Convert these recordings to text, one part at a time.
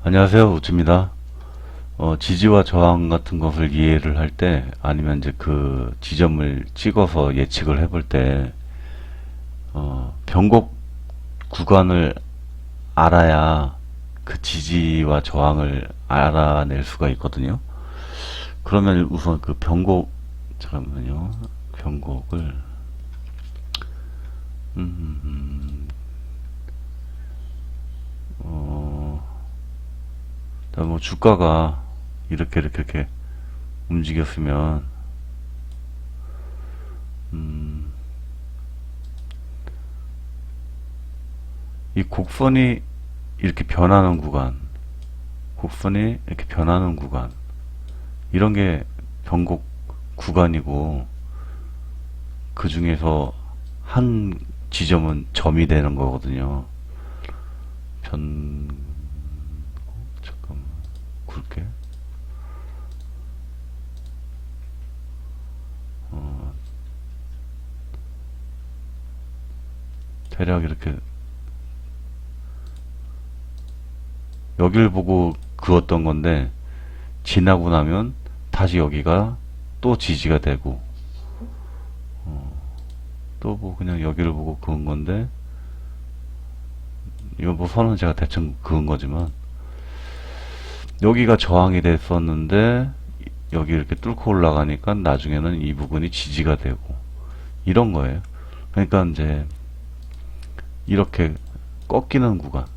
안녕하세요, 우츠입니다. 지지와 저항 같은 것을 이해를 할 때, 아니면 이제 그 지점을 찍어서 예측을 해볼 때, 변곡 구간을 알아야 그 지지와 저항을 알아낼 수가 있거든요. 그러면 우선 그 잠깐만요. 변곡을, 어, 일단 뭐 주가가 이렇게 움직였으면, 음, 이 곡선이 이렇게 변하는 구간, 곡선이 이렇게 변하는 구간, 이런 게 변곡 구간이고, 그 중에서 한 지점은 점이 되는 거거든요. 잠깐만, 굵게. 어, 대략 이렇게, 여길 보고 그었던 건데, 지나고 나면 다시 여기가 또 지지가 되고, 또 뭐 그냥 여기를 보고 그은 건데, 이거 뭐 선은 제가 대충 그은 거지만, 여기가 저항이 됐었는데, 여기 이렇게 뚫고 올라가니까 나중에는 이 부분이 지지가 되고, 이런 거예요. 그러니까 이제, 이렇게 꺾이는 구간,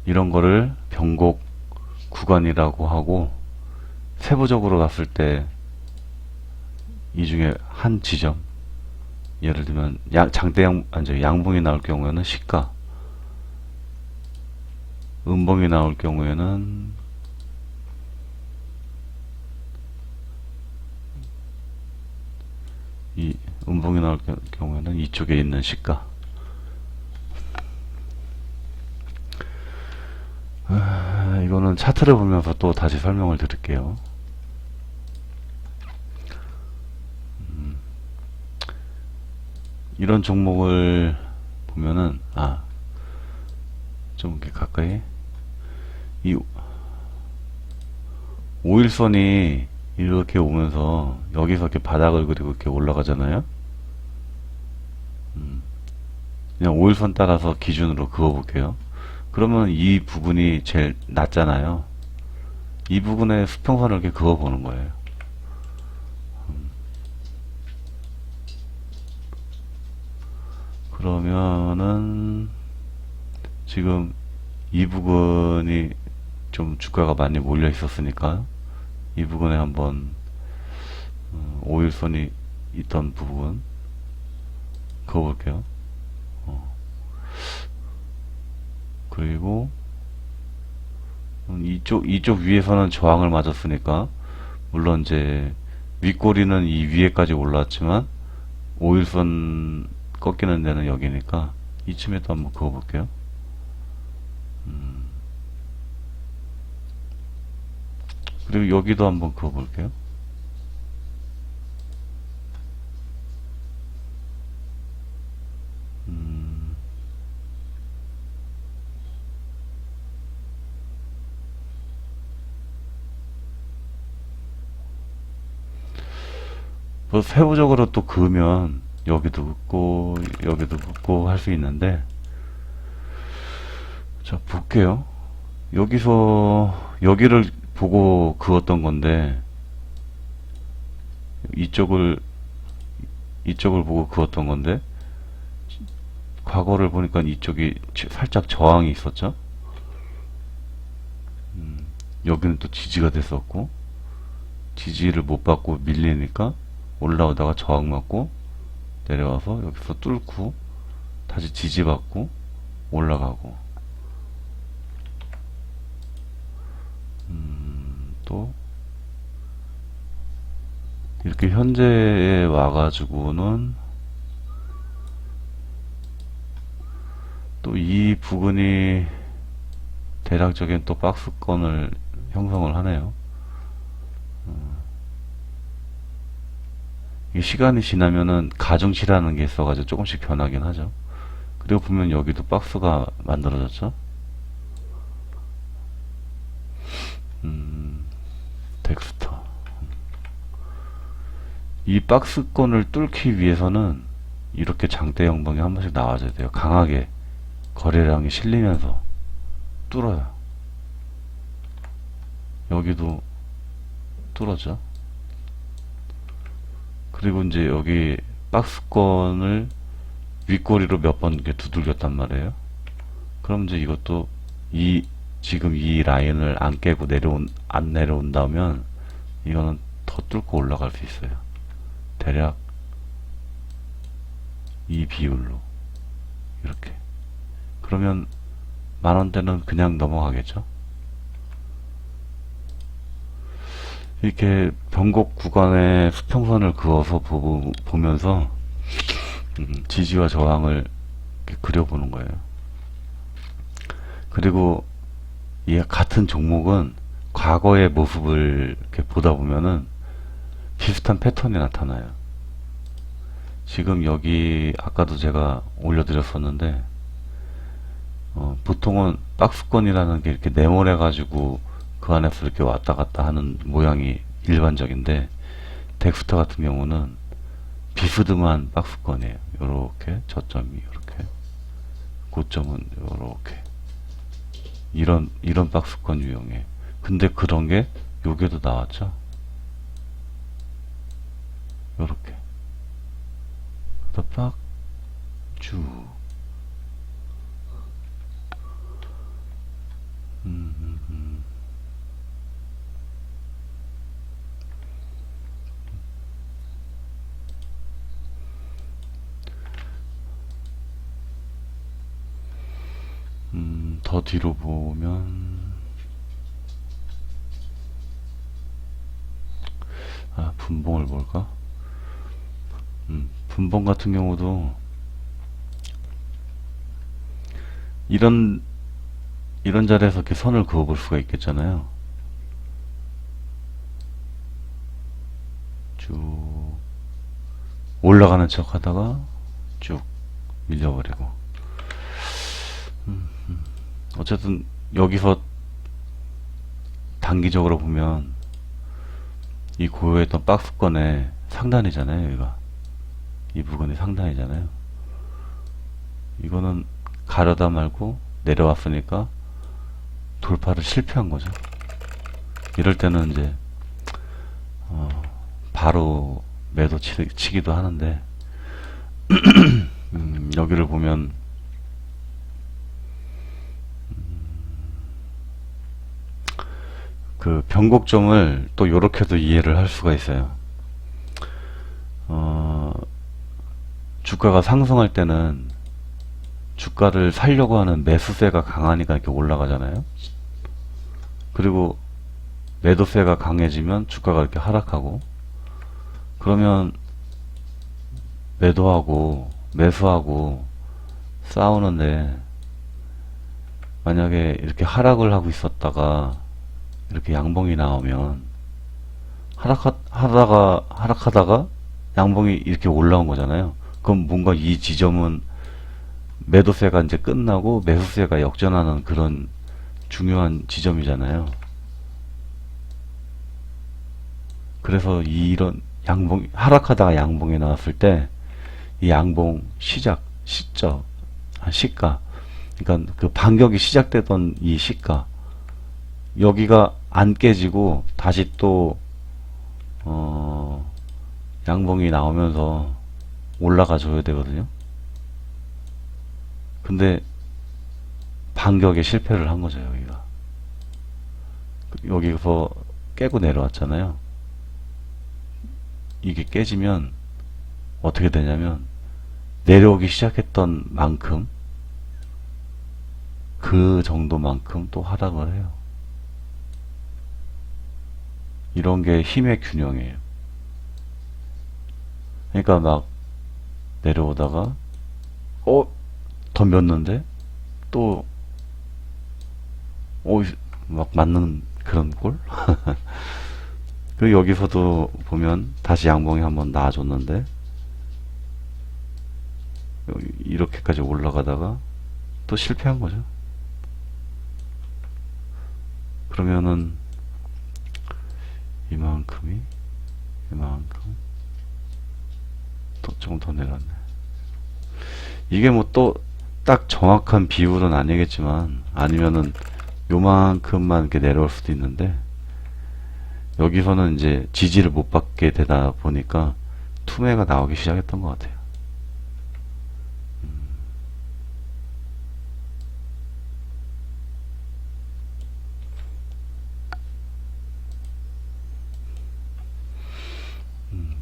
이런 거를 변곡 구간이라고 하고, 세부적으로 봤을 때 이 중에 한 지점, 예를 들면 장대양 아니 양봉이 나올 경우에는 시가, 음봉이 나올 경우에는 이 음봉이 나올 경우에는 이쪽에 있는 시가. 이거는 차트를 보면서 또 다시 설명을 드릴게요. 이런 종목을 보면은 좀 이렇게 가까이, 이 5일선이 이렇게 오면서 여기서 이렇게 바닥을 그리고 이렇게 올라가잖아요. 그냥 5일선 따라서 기준으로 그어 볼게요. 그러면 이 부분이 제일 낮잖아요. 이 부분에 수평선을 이렇게 그어 보는 거예요. 그러면은 지금 이 부분이 좀 주가가 많이 몰려 있었으니까 이 부분에 한번 5일선이 있던 부분 그어 볼게요. 그리고 이쪽 위에서는 저항을 맞았으니까, 물론 이제 윗꼬리는 이 위에까지 올라왔지만 5일선 꺾이는 데는 여기니까 이쯤에도 한번 그어 볼게요. 그리고 여기도 한번 그어 볼게요. 뭐 세부적으로 또 그으면 여기도 긋고 여기도 긋고 할 수 있는데, 자 볼게요. 여기서 여기를 보고 그었던 건데, 이쪽을 보고 그었던 건데, 과거를 보니까 이쪽이 살짝 저항이 있었죠. 여기는 또 지지가 됐었고, 지지를 못 받고 밀리니까 올라오다가 저항 맞고 내려와서 여기서 뚫고 다시 지지받고 올라가고, 또 이렇게 현재에 와가지고는 또 이 부분이 대략적인 또 박스권을 형성을 하네요. 이 시간이 지나면은 가중치라는 게 있어가지고 조금씩 변하긴 하죠. 그리고 보면 여기도 박스가 만들어졌죠. 이 박스권을 뚫기 위해서는 이렇게 장대 양봉이 한 번씩 나와줘야 돼요. 강하게 거래량이 실리면서 뚫어요. 여기도 뚫어져. 그리고 이제 여기 박스권을 윗꼬리로 몇 번 이렇게 두들겼단 말이에요. 그럼 이제 이것도 지금 이 라인을 안 깨고 안 내려온다면 이거는 더 뚫고 올라갈 수 있어요. 대략 이 비율로 이렇게. 그러면 만원대는 그냥 넘어가겠죠. 이렇게 변곡 구간에 수평선을 그어서 보면서 지지와 저항을 이렇게 그려보는 거예요. 그리고 이 같은 종목은 과거의 모습을 이렇게 보다 보면은 비슷한 패턴이 나타나요. 지금 여기 아까도 제가 올려드렸었는데 보통은 박스권이라는 게 이렇게 네모래 가지고 그 안에서 이렇게 왔다 갔다 하는 모양이 일반적인데 덱스터 같은 경우는 비스듬한 박스권이에요. 요렇게 저점이 요렇게 고점은 요렇게 이런 박스권 유형이에요. 근데 그런 게 여기에도 나왔죠. 요렇게 빡 쭉 더 뒤로 보면 분봉을 볼까? 분봉 같은 경우도 이런 자리에서 이렇게 선을 그어 볼 수가 있겠잖아요. 쭉 올라가는 척 하다가 쭉 밀려버리고 어쨌든 여기서 단기적으로 보면 이 고요했던 박스권의 상단이잖아요. 여기가 이 부분이 상단이잖아요. 이거는 가려다 말고 내려왔으니까 돌파를 실패한 거죠. 이럴 때는 이제 바로 매도 치기도 하는데 여기를 보면 그 변곡점을 또 요렇게도 이해를 할 수가 있어요. 주가가 상승할 때는 주가를 살려고 하는 매수세가 강하니까 이렇게 올라가잖아요. 그리고 매도세가 강해지면 주가가 이렇게 하락하고, 그러면 매도하고 매수하고 싸우는데, 만약에 이렇게 하락을 하고 있었다가 이렇게 양봉이 나오면 하락하다가 양봉이 이렇게 올라온 거잖아요. 그럼 뭔가 이 지점은 매도세가 이제 끝나고 매수세가 역전하는 그런 중요한 지점이잖아요. 그래서 이런 하락하다가 양봉이 나왔을 때 이 양봉 시점, 시가, 그러니까 그 반격이 시작되던 이 시가, 여기가 안 깨지고 다시 또 양봉이 나오면서 올라가 줘야 되거든요. 근데 반격에 실패를 한 거죠. 여기서 깨고 내려왔잖아요. 이게 깨지면 어떻게 되냐면 내려오기 시작했던 만큼, 그 정도만큼 또 하락을 해요. 이런 게 힘의 균형이에요. 그러니까 막 내려오다가 덤볐는데 또 막 맞는 그런 꼴? 그리고 여기서도 보면 다시 양봉이 한번 나와줬는데 이렇게까지 올라가다가 또 실패한 거죠. 그러면은 이만큼 또 조금 더 내렸네. 이게 뭐 또 딱 정확한 비율은 아니겠지만, 아니면은 요만큼만 이렇게 내려올 수도 있는데, 여기서는 이제 지지를 못 받게 되다 보니까 투매가 나오기 시작했던 것 같아요.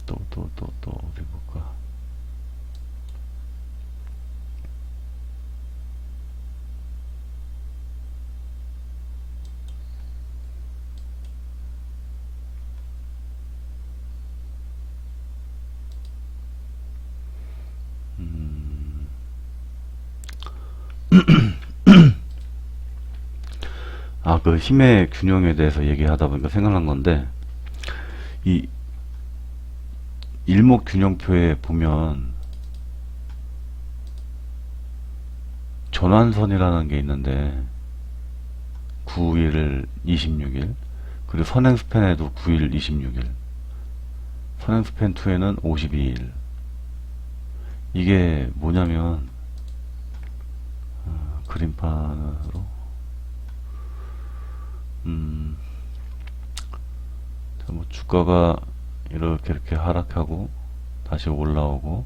또 어디 볼까? 아, 그 힘의 균형에 대해서 얘기하다 보니까 생각난 건데, 이 일목균형표에 보면 전환선이라는 게 있는데 9일, 26일, 그리고 선행스팬에도 9일, 26일, 선행스팬 2에는 52일. 이게 뭐냐면 그림판으로 자, 뭐 주가가 이렇게 하락하고 다시 올라오고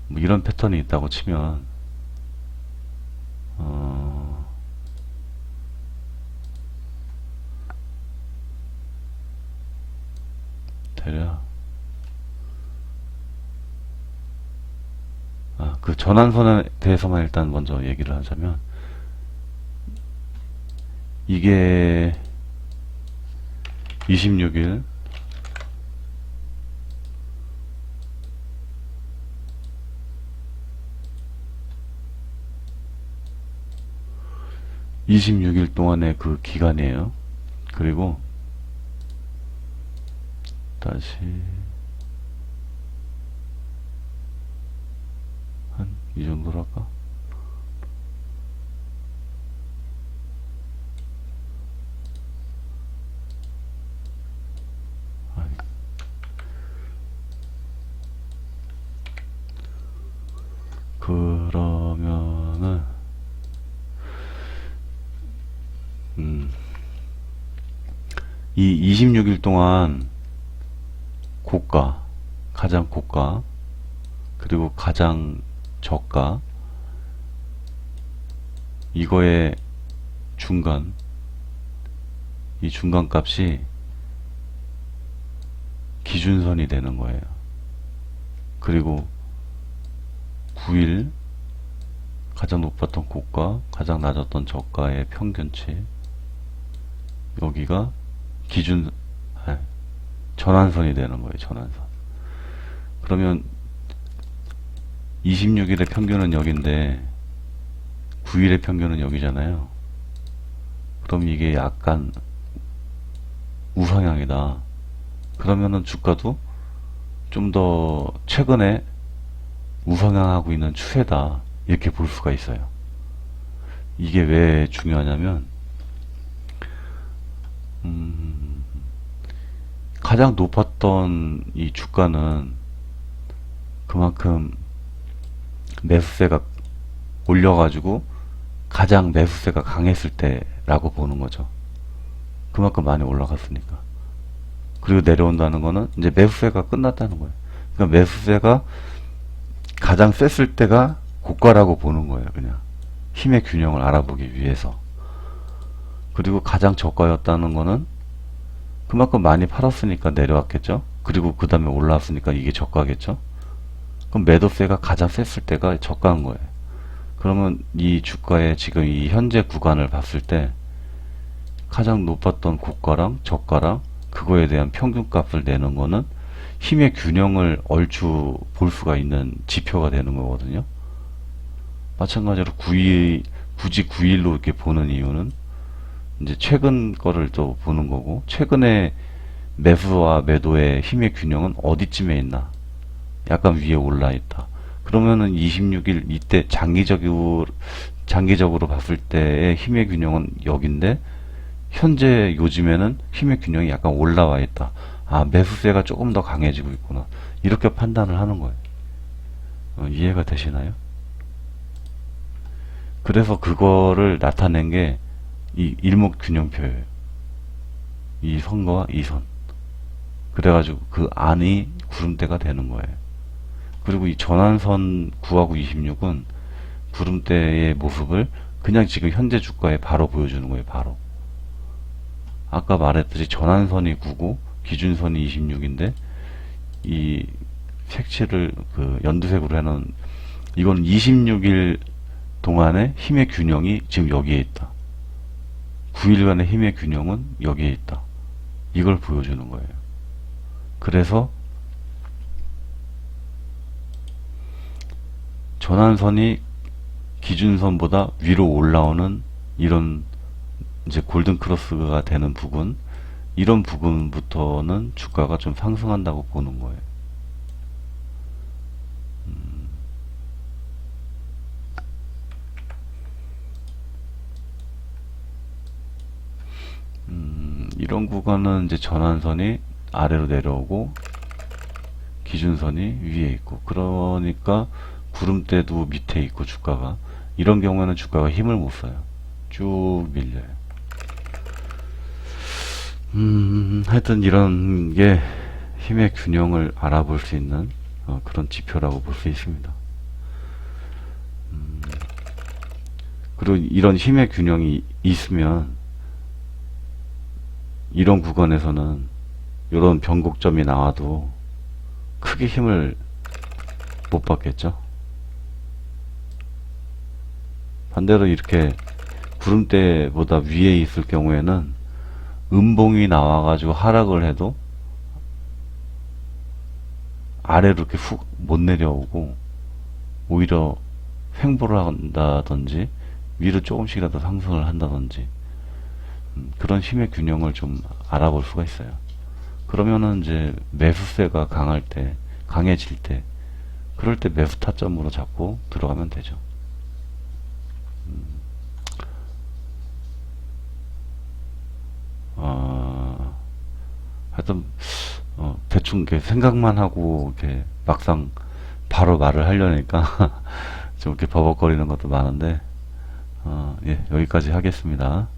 뭐 이런 패턴이 있다고 치면 대략 그 전환선에 대해서만 일단 먼저 얘기를 하자면, 이게 26일 26일 동안의 그 기간이에요. 그리고 다시 한 이 정도로 할까? 아니, 그러면은 이 26일 동안 고가, 가장 고가, 그리고 가장 저가, 이거의 중간, 이 중간 값이 기준선이 되는 거예요. 그리고 9일 가장 높았던 고가, 가장 낮았던 저가의 평균치, 여기가 기준 전환선이 되는 거예요. 전환선. 그러면 26일의 평균은 여기인데 9일의 평균은 여기잖아요. 그럼 이게 약간 우상향이다. 그러면은 주가도 좀 더 최근에 우상향하고 있는 추세다, 이렇게 볼 수가 있어요. 이게 왜 중요하냐면 가장 높았던 이 주가는 그만큼 매수세가 올려가지고 가장 매수세가 강했을 때라고 보는 거죠. 그만큼 많이 올라갔으니까. 그리고 내려온다는 거는 이제 매수세가 끝났다는 거예요. 그러니까 매수세가 가장 셌을 때가 고가라고 보는 거예요. 그냥 힘의 균형을 알아보기 위해서. 그리고 가장 저가였다는 거는 그만큼 많이 팔았으니까 내려왔겠죠. 그리고 그 다음에 올라왔으니까 이게 저가겠죠. 그럼 매도세가 가장 셌을 때가 저가인 거예요. 그러면 이 주가의 지금 이 현재 구간을 봤을 때 가장 높았던 고가랑 저가랑 그거에 대한 평균값을 내는 거는 힘의 균형을 얼추 볼 수가 있는 지표가 되는 거거든요. 마찬가지로 굳이 9일로 이렇게 보는 이유는 이제 최근 거를 또 보는 거고, 최근에 매수와 매도의 힘의 균형은 어디쯤에 있나? 약간 위에 올라 있다. 그러면은 26일 이때 장기적으로 봤을 때의 힘의 균형은 여긴데, 현재 요즘에는 힘의 균형이 약간 올라와 있다. 아, 매수세가 조금 더 강해지고 있구나. 이렇게 판단을 하는 거예요. 이해가 되시나요? 그래서 그거를 나타낸 게 이 일목균형표예요. 이 선과 이 선. 그래가지고 그 안이 구름대가 되는 거예요. 그리고 이 전환선 9하고 26은 구름대의 모습을 그냥 지금 현재 주가에 바로 보여주는 거예요. 바로. 아까 말했듯이 전환선이 9고 기준선이 26인데 이 색칠을 그 연두색으로 해놓은 이건 26일 동안의 힘의 균형이 지금 여기에 있다. 9일간의 힘의 균형은 여기에 있다. 이걸 보여주는 거예요. 그래서 전환선이 기준선보다 위로 올라오는 이런 이제 골든 크로스가 되는 부분, 이런 부분부터는 주가가 좀 상승한다고 보는 거예요. 이런 구간은 이제 전환선이 아래로 내려오고 기준선이 위에 있고, 그러니까 구름대도 밑에 있고 주가가, 이런 경우에는 주가가 힘을 못 써요. 쭉 밀려요. 하여튼 이런 게 힘의 균형을 알아볼 수 있는 그런 지표라고 볼 수 있습니다. 그리고 이런 힘의 균형이 있으면 이런 구간에서는 이런 변곡점이 나와도 크게 힘을 못 받겠죠. 반대로 이렇게 구름대보다 위에 있을 경우에는 음봉이 나와가지고 하락을 해도 아래로 이렇게 훅 못 내려오고 오히려 횡보를 한다든지 위로 조금씩이라도 상승을 한다든지 그런 힘의 균형을 좀 알아볼 수가 있어요. 그러면은 이제 매수세가 강할 때, 강해질 때, 그럴 때 매수 타점으로 잡고 들어가면 되죠. 하여튼 대충 이렇게 생각만 하고 이렇게 막상 바로 말을 하려니까 좀 이렇게 버벅거리는 것도 많은데 예, 여기까지 하겠습니다.